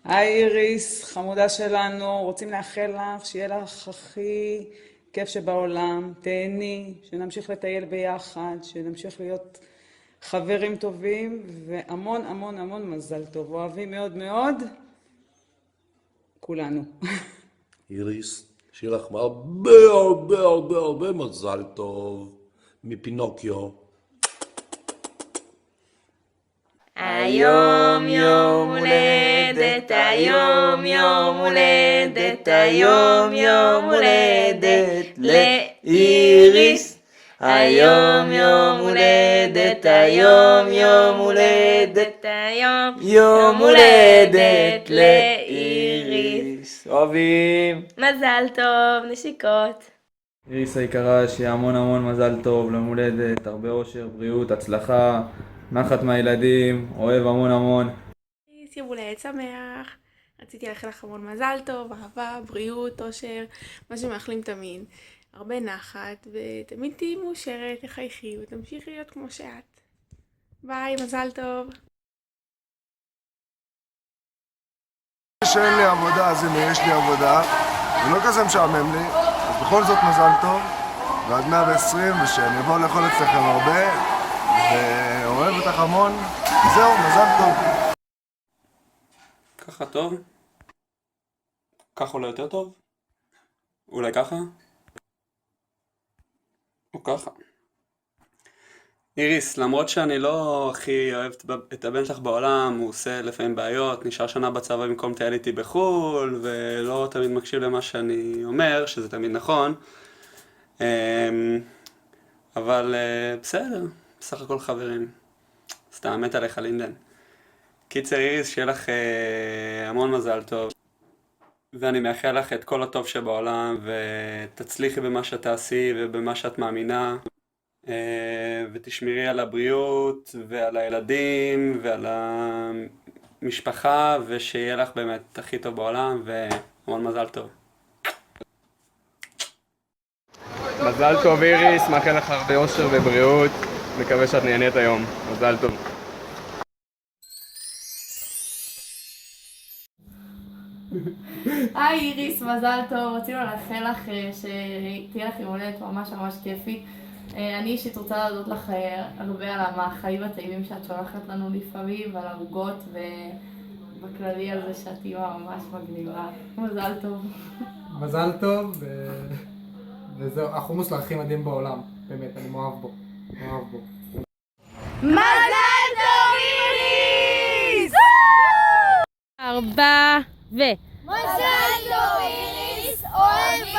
היי איריס, חמודה שלנו, רוצים לאחל לך שיהיה לך הכי כיף שבעולם, תהני, שנמשיך לטייל ביחד, שנמשיך להיות חברים טובים, והמון המון המון מזל טוב, אוהבים מאוד מאוד, כולנו. איריס, שיהיה לך הרבה הרבה הרבה הרבה מזל טוב מפינוקיו. היום יום הולדת, היום יום הולדת, היום יום הולדת לאיריס. היום יום הולדת, היום יום הולדת, היום יום הולדת לאיריס. אוהבים. מזל טוב, נשיקות. איריס היקרה, שיהיה המון המון מזל טוב, ליום הולדת, הרבה אושר, בריאות, הצלחה, נחת מהילדים, אוהב המון המון. איריס, יום הולדת שמח. רציתי לאחל לך המון מזל טוב, אהבה, בריאות, אושר, מה שמאחלים תמיד. הרבה נחת, ותמיד תהיי מאושרת, תחייכי ותמשיכי להיות כמו שאת. ביי, מזל טוב. שאין לי עבודה, אז הנה יש לי עבודה, זה לא כזה משעמם לי, אז בכל זאת מזל טוב, ועד 120, ושאני אבוא לאכול אצלכם הרבה, ואוהב אותך המון, זהו, מזל טוב. ככה טוב? ככה אולי יותר טוב? אולי ככה? או ככה? איריס, למרות שאני לא הכי אוהב את הבן שלך בעולם, הוא עושה לפעמים בעיות, נשאר שנה בצבא במקום לטייל איתי בחו"ל, ולא תמיד מקשיב למה שאני אומר, שזה תמיד נכון. אבל בסדר, בסך הכל חברים. סתם מת עליך לינדן. קיצר איריס, שיהיה לך המון מזל טוב. ואני מאחל לך את כל הטוב שבעולם, ותצליחי במה שאת תעשי ובמה שאת מאמינה. ותשמרי על הבריאות ועל הילדים ועל המשפחה, ושיהיה לך באמת הכי טוב בעולם, והמון מזל טוב. מזל טוב איריס, מאחל לך הרבה אושר ובריאות, מקווה שאת נהנית היום, מזל טוב. היי איריס, מזל טוב, רצינו לאחל לך שתהיה לך יום הולדת ממש ממש כיפי. אני אישית רוצה להודות לך הרבה על המאכלים הטעימים שאת שולחת לנו לפעמים, ועל ערוגות ובכללי על זה שאת אימא ממש מגניבה. מזל טוב. מזל טוב, וזהו, החומוס להכי מדהים בעולם, באמת, אני מאוהב בו, מאוהב בו. מזל טוב איריס! 4 מזל טוב איריס, אוהב